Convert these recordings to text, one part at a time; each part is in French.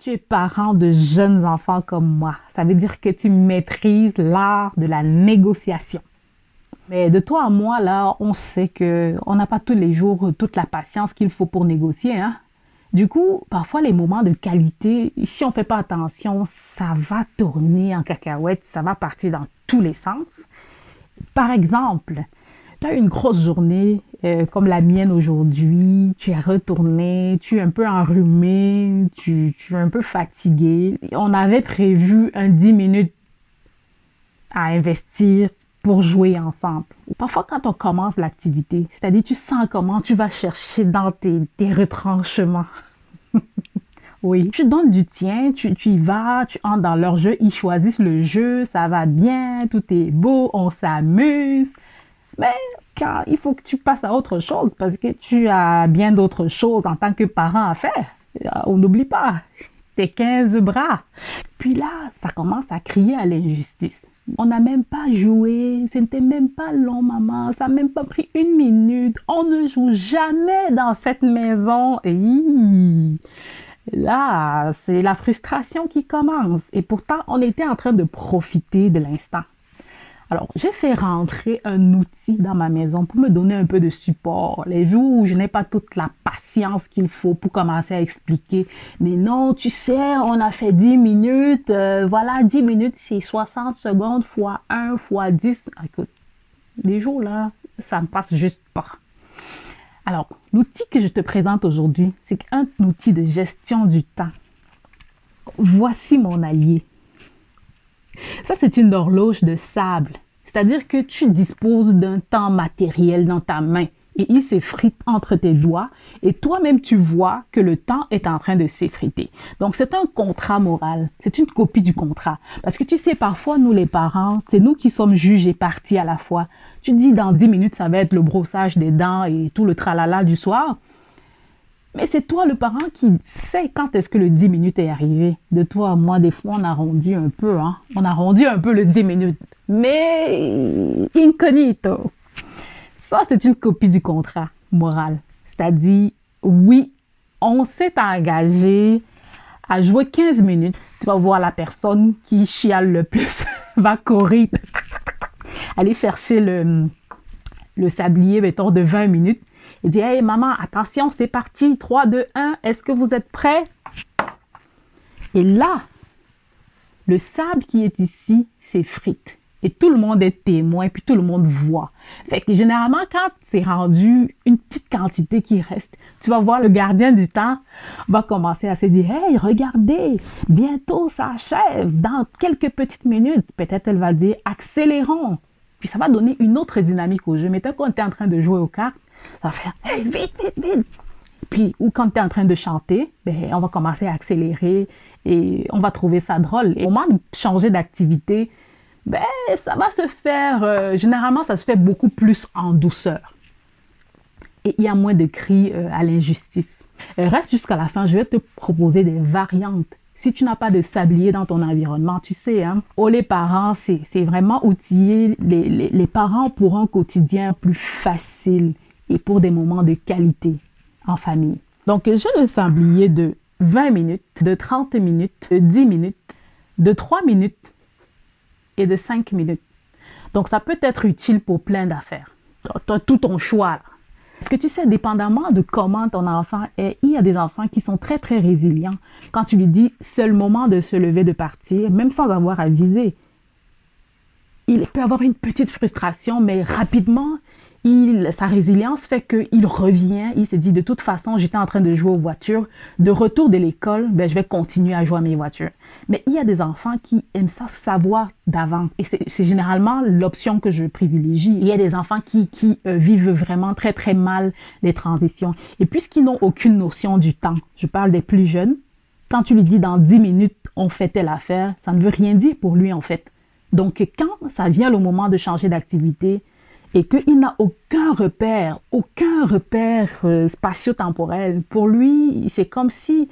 Tu es parent de jeunes enfants comme moi. Ça veut dire que tu maîtrises l'art de la négociation. Mais de toi à moi, là, on sait que on n'a pas tous les jours toute la patience qu'il faut pour négocier, hein. Du coup, parfois les moments de qualité, si on ne fait pas attention, ça va tourner en cacahuète, ça va partir dans tous les sens. Par exemple, tu as une grosse journée comme la mienne aujourd'hui, tu es retourné, tu es un peu enrhumé, tu es un peu fatigué. On avait prévu un 10 minutes à investir pour jouer ensemble. Parfois, quand on commence l'activité, c'est-à-dire tu sens comment tu vas chercher dans tes retranchements. Oui, tu donnes du tien, tu y vas, tu entres dans leur jeu, ils choisissent le jeu, ça va bien, tout est beau, on s'amuse. Mais quand il faut que tu passes à autre chose parce que tu as bien d'autres choses en tant que parent à faire. On n'oublie pas tes 15 bras. Puis là, ça commence à crier à l'injustice. On n'a même pas joué, ce n'était même pas long, maman, ça n'a même pas pris une minute. On ne joue jamais dans cette maison. Et là, c'est la frustration qui commence. Et pourtant, on était en train de profiter de l'instant. Alors, j'ai fait rentrer un outil dans ma maison pour me donner un peu de support. Les jours où je n'ai pas toute la patience qu'il faut pour commencer à expliquer. Mais non, tu sais, on a fait 10 minutes. Voilà, 10 minutes, c'est 60 secondes fois 1 fois 10. Écoute, les jours là, ça ne passe juste pas. Alors, l'outil que je te présente aujourd'hui, c'est un outil de gestion du temps. Voici mon allié. Ça, c'est une horloge de sable. C'est-à-dire que tu disposes d'un temps matériel dans ta main et il s'effrite entre tes doigts et toi-même tu vois que le temps est en train de s'effriter. Donc, c'est un contrat moral. C'est une copie du contrat. Parce que tu sais, parfois, nous les parents, c'est nous qui sommes juges et partis à la fois. Tu dis dans 10 minutes, ça va être le brossage des dents et tout le tralala du soir. Mais c'est toi le parent qui sait quand est-ce que le 10 minutes est arrivé. De toi à moi, des fois, on arrondit un peu, hein. On arrondit un peu le 10 minutes. Mais incognito. Ça, c'est une copie du contrat moral. C'est-à-dire, oui, on s'est engagé à jouer 15 minutes. Tu vas voir la personne qui chiale le plus va courir, aller chercher le sablier, mettons, de 20 minutes. Il dit, hey maman, attention, c'est parti, 3, 2, 1, est-ce que vous êtes prêts? Et là, le sable qui est ici s'effrite. Et tout le monde est témoin, puis tout le monde voit. Fait que généralement, quand c'est rendu une petite quantité qui reste, tu vas voir le gardien du temps va commencer à se dire, hey, regardez, bientôt ça achève, dans quelques petites minutes. Peut-être elle va dire, accélérons. Puis ça va donner une autre dynamique au jeu. Mais quand tu es en train de jouer aux cartes, ça va faire hey, vite, vite, vite. Puis, ou quand tu es en train de chanter, ben, on va commencer à accélérer et on va trouver ça drôle. Et au moment de changer d'activité, ben, ça va se faire, généralement, ça se fait beaucoup plus en douceur. Et il y a moins de cris à l'injustice. Reste jusqu'à la fin, je vais te proposer des variantes. Si tu n'as pas de sablier dans ton environnement, tu sais, hein, les parents, c'est vraiment outiller les parents pour un quotidien plus facile et pour des moments de qualité en famille. Donc, j'ai le sablier de 20 minutes, de 30 minutes, de 10 minutes, de 3 minutes et de 5 minutes. Donc, ça peut être utile pour plein d'affaires. Tu as tout ton choix là. Parce que tu sais, dépendamment de comment ton enfant est, il y a des enfants qui sont très, très résilients. Quand tu lui dis, c'est le moment de se lever, de partir, même sans avoir à viser, il peut avoir une petite frustration, mais rapidement, sa résilience fait qu'il revient, il se dit de toute façon, j'étais en train de jouer aux voitures, de retour de l'école, ben, je vais continuer à jouer à mes voitures. Mais il y a des enfants qui aiment ça savoir d'avance et c'est généralement l'option que je privilégie. Il y a des enfants qui vivent vraiment très très mal les transitions et puisqu'ils n'ont aucune notion du temps, je parle des plus jeunes, quand tu lui dis dans 10 minutes on fait telle affaire, ça ne veut rien dire pour lui en fait. Donc quand ça vient le moment de changer d'activité, et qu'il n'a aucun repère spatio-temporel. Pour lui, c'est comme si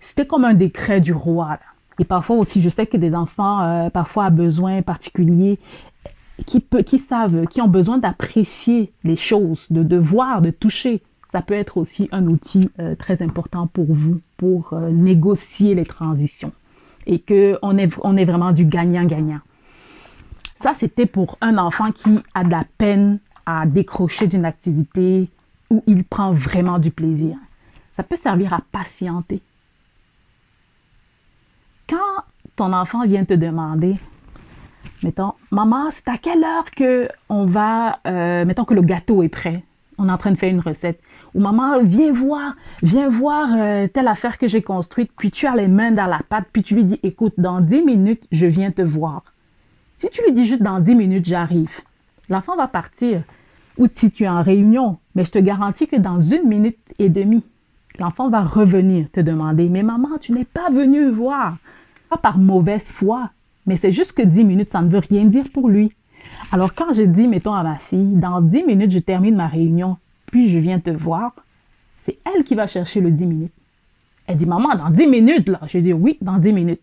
c'était comme un décret du roi. Là. Et parfois aussi, je sais que des enfants, parfois à besoins particuliers, qui ont besoin d'apprécier les choses, de voir, de toucher. ça peut être aussi un outil très important pour vous, pour négocier les transitions et qu'on est vraiment du gagnant-gagnant. Ça, c'était pour un enfant qui a de la peine à décrocher d'une activité où il prend vraiment du plaisir. Ça peut servir à patienter. Quand ton enfant vient te demander, mettons, maman, c'est à quelle heure que on va, mettons que le gâteau est prêt, on est en train de faire une recette, ou maman, viens voir telle affaire que j'ai construite, puis tu as les mains dans la pâte, puis tu lui dis, écoute, dans 10 minutes, je viens te voir. Si tu lui dis juste dans 10 minutes, j'arrive, l'enfant va partir. Ou si tu es en réunion, mais je te garantis que dans 1 minute et demie, l'enfant va revenir te demander, mais maman, tu n'es pas venue voir. Pas par mauvaise foi, mais c'est juste que 10 minutes, ça ne veut rien dire pour lui. Alors quand je dis, mettons à ma fille, dans 10 minutes, je termine ma réunion, puis je viens te voir, c'est elle qui va chercher le 10 minutes. Elle dit, maman, dans 10 minutes, là. Je dis, oui, dans 10 minutes.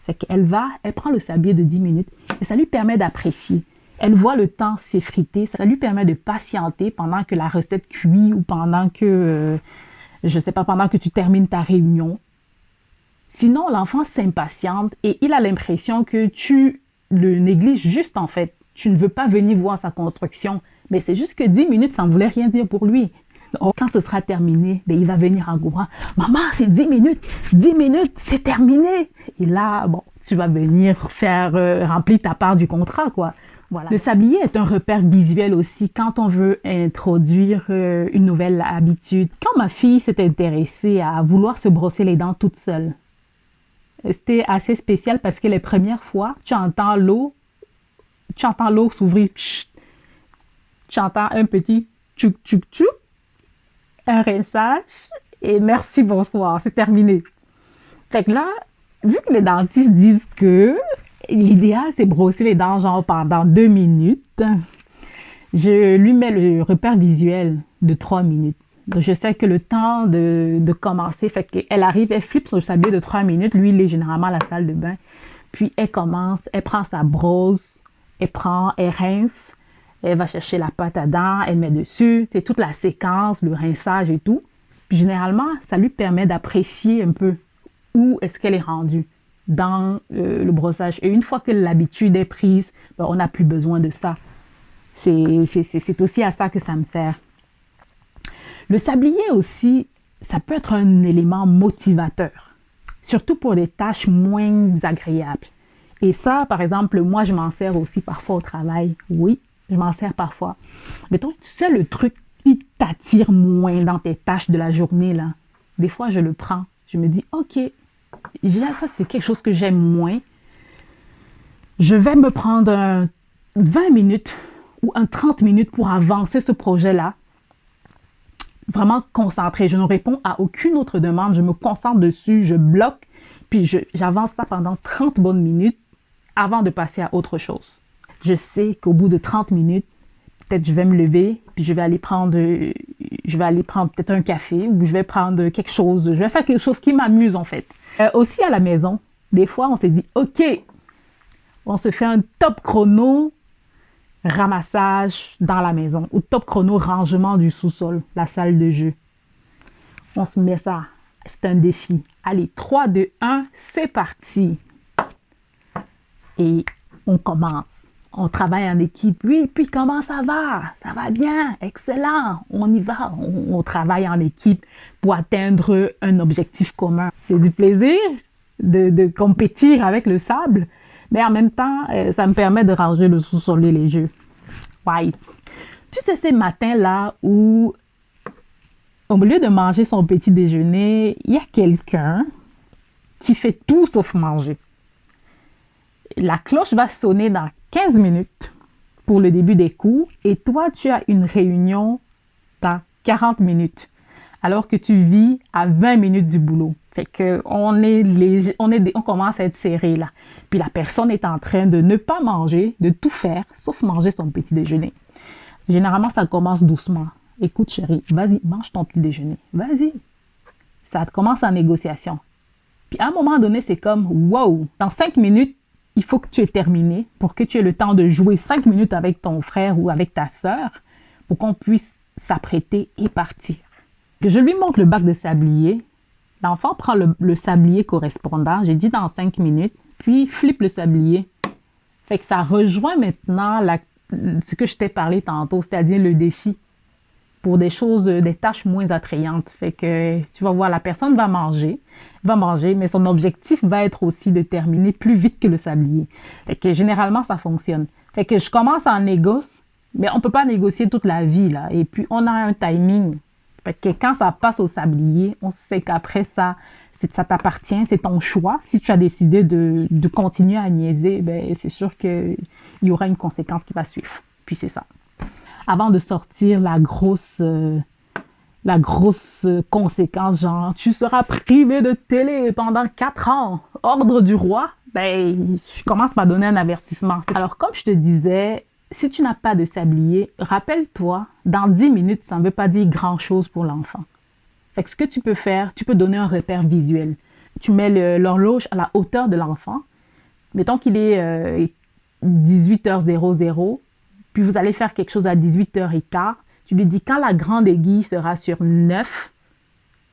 Fait qu'elle elle prend le sablier de 10 minutes et ça lui permet d'apprécier. Elle voit le temps s'effriter, ça lui permet de patienter pendant que la recette cuit ou pendant que, je ne sais pas, pendant que tu termines ta réunion. Sinon, l'enfant s'impatiente et il a l'impression que tu le négliges juste en fait. Tu ne veux pas venir voir sa construction, mais c'est juste que 10 minutes, ça ne voulait rien dire pour lui. Donc, quand ce sera terminé, il va venir en courant. Maman, c'est 10 minutes, c'est terminé. Et là, bon, tu vas venir faire remplir ta part du contrat, quoi. Voilà. Le sablier est un repère visuel aussi quand on veut introduire une nouvelle habitude. Quand ma fille s'est intéressée à vouloir se brosser les dents toute seule, c'était assez spécial parce que les premières fois, tu entends l'eau s'ouvrir, tu entends un petit tchouk tchouk tchouk, un rinçage et merci, bonsoir, c'est terminé. Fait que là, vu que les dentistes disent que l'idéal, c'est brosser les dents genre pendant 2 minutes. Je lui mets le repère visuel de 3 minutes. Donc, je sais que le temps de commencer, fait qu'elle arrive, elle flippe sur le sablier de 3 minutes. Lui, il est généralement à la salle de bain. Puis, elle commence, elle prend sa brosse, elle rince, elle va chercher la pâte à dents, elle met dessus. C'est toute la séquence, le rinçage et tout. Puis, généralement, ça lui permet d'apprécier un peu où est-ce qu'elle est rendue dans le brossage. Et une fois que l'habitude est prise, on n'a plus besoin de ça. C'est aussi à ça que ça me sert. Le sablier aussi, ça peut être un élément motivateur, surtout pour des tâches moins agréables. Et ça, par exemple, moi, je m'en sers aussi parfois au travail. Oui, je m'en sers parfois. Mettons, tu sais, le truc qui t'attire moins dans tes tâches de la journée, là, des fois, je le prends. Je me dis, OK, ça, c'est quelque chose que j'aime moins. Je vais me prendre 20 minutes ou 30 minutes pour avancer ce projet-là. Vraiment concentré. Je ne réponds à aucune autre demande. Je me concentre dessus, je bloque, puis j'avance ça pendant 30 bonnes minutes avant de passer à autre chose. Je sais qu'au bout de 30 minutes, peut-être je vais me lever, puis je vais aller prendre peut-être un café ou je vais prendre quelque chose. Je vais faire quelque chose qui m'amuse en fait. Aussi à la maison, des fois on s'est dit, OK, on se fait un top chrono ramassage dans la maison ou top chrono rangement du sous-sol, la salle de jeu. On se met ça, c'est un défi. Allez, 3, 2, 1, c'est parti. Et on commence. On travaille en équipe. Oui, puis comment ça va? Ça va bien, excellent. On y va. On travaille en équipe pour atteindre un objectif commun. C'est du plaisir de compétir avec le sable, mais en même temps, ça me permet de ranger le sous-sol et les jeux. Ouais. Tu sais, ces matins-là où, au lieu de manger son petit déjeuner, il y a quelqu'un qui fait tout sauf manger. La cloche va sonner dans 15 minutes pour le début des cours et toi, tu as une réunion dans 40 minutes alors que tu vis à 20 minutes du boulot. Fait que on commence à être serré là. Puis la personne est en train de ne pas manger, de tout faire, sauf manger son petit déjeuner. Généralement, ça commence doucement. Écoute chérie, vas-y, mange ton petit déjeuner. Vas-y. Ça commence en négociation. Puis à un moment donné, c'est comme, wow, dans 5 minutes, il faut que tu aies terminé pour que tu aies le temps de jouer 5 minutes avec ton frère ou avec ta sœur pour qu'on puisse s'apprêter et partir. Que je lui montre le bac de sablier. L'enfant prend le sablier correspondant, j'ai dit dans 5 minutes, puis flippe le sablier. Fait que ça rejoint maintenant ce que je t'ai parlé tantôt, c'est-à-dire le défi pour des choses, des tâches moins attrayantes. Fait que tu vas voir, la personne va manger, mais son objectif va être aussi de terminer plus vite que le sablier. Fait que généralement, ça fonctionne. Fait que je commence en négoce, mais on peut pas négocier toute la vie, là. Et puis, on a un timing. Fait que quand ça passe au sablier, on sait qu'après ça, ça t'appartient, c'est ton choix. Si tu as décidé de continuer à niaiser, ben, c'est sûr qu'il y aura une conséquence qui va suivre. Puis c'est ça. Avant de sortir la grosse conséquence, genre, tu seras privé de télé pendant 4 ans, ordre du roi, ben, je commence par donner un avertissement. Alors, comme je te disais, si tu n'as pas de sablier, rappelle-toi, dans 10 minutes, ça ne veut pas dire grand-chose pour l'enfant. Fait que ce que tu peux faire, tu peux donner un repère visuel. Tu mets l'horloge à la hauteur de l'enfant. Mettons qu'il est 18h00, puis vous allez faire quelque chose à 18h15. Tu lui dis, quand la grande aiguille sera sur 9,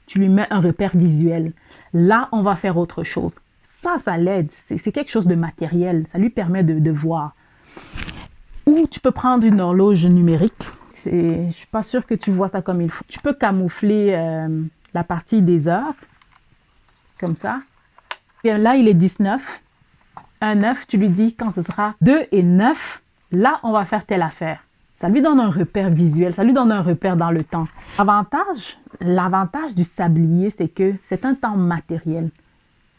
tu lui mets un repère visuel. Là, on va faire autre chose. Ça l'aide. C'est quelque chose de matériel. Ça lui permet de voir. Ou tu peux prendre une horloge numérique. Je ne suis pas sûre que tu vois ça comme il faut. Tu peux camoufler la partie des heures, comme ça. Et là, il est 19. Un 9, tu lui dis quand ce sera 2 et 9, là, on va faire telle affaire. Ça lui donne un repère visuel, ça lui donne un repère dans le temps. L'avantage du sablier, c'est que c'est un temps matériel.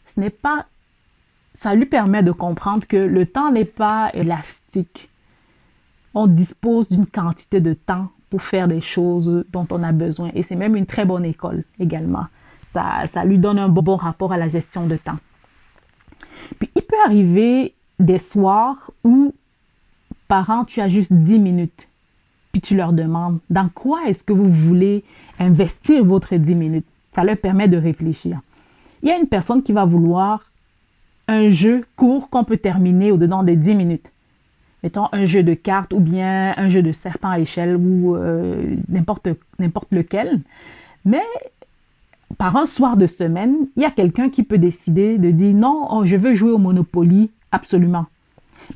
Ce n'est pas... Ça lui permet de comprendre que le temps n'est pas élastique. On dispose d'une quantité de temps pour faire des choses dont on a besoin. Et c'est même une très bonne école également. Ça lui donne un bon rapport à la gestion de temps. Puis il peut arriver des soirs où, parents, tu as juste 10 minutes. Puis tu leur demandes dans quoi est-ce que vous voulez investir votre 10 minutes. Ça leur permet de réfléchir. Il y a une personne qui va vouloir un jeu court qu'on peut terminer au-dedans des 10 minutes. Mettons un jeu de cartes ou bien un jeu de serpent à échelle ou n'importe lequel. Mais par un soir de semaine, il y a quelqu'un qui peut décider de dire non, oh, je veux jouer au Monopoly, absolument.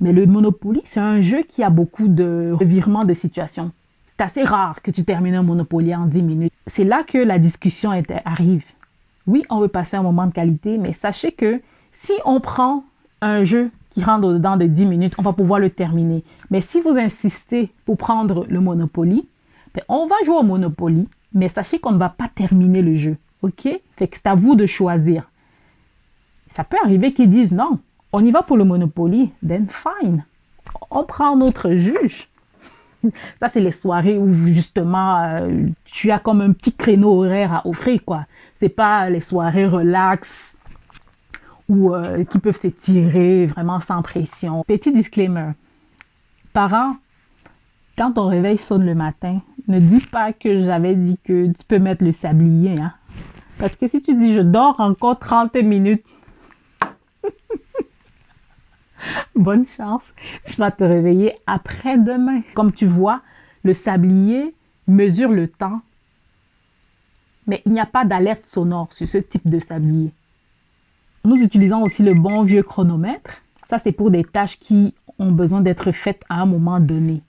Mais le Monopoly, c'est un jeu qui a beaucoup de revirements de situation. C'est assez rare que tu termines un Monopoly en 10 minutes. C'est là que la discussion arrive. Oui, on veut passer un moment de qualité, mais sachez que si on prend un jeu qui rentre au-dedans de 10 minutes, on va pouvoir le terminer. Mais si vous insistez pour prendre le Monopoly, ben on va jouer au Monopoly, mais sachez qu'on ne va pas terminer le jeu. OK? Fait que c'est à vous de choisir. Ça peut arriver qu'ils disent non, on y va pour le Monopoly, then fine. On prend notre juge. Ça, c'est les soirées où justement tu as comme un petit créneau horaire à offrir, quoi. C'est pas les soirées relax ou qui peuvent s'étirer vraiment sans pression. Petit disclaimer. Parents, quand ton réveil sonne le matin, ne dis pas que j'avais dit que tu peux mettre le sablier, hein. Parce que si tu dis je dors encore 30 minutes, bonne chance, tu vas te réveiller après-demain. Comme tu vois, le sablier mesure le temps, mais il n'y a pas d'alerte sonore sur ce type de sablier. Nous utilisons aussi le bon vieux chronomètre. Ça, c'est pour des tâches qui ont besoin d'être faites à un moment donné.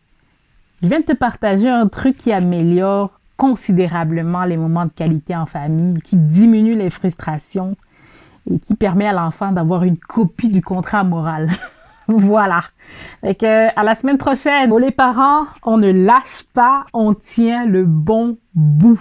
Je viens de te partager un truc qui améliore considérablement les moments de qualité en famille, qui diminue les frustrations et qui permet à l'enfant d'avoir une copie du contrat moral. Voilà. Fait que, à la semaine prochaine. Pour les parents, on ne lâche pas, on tient le bon bout.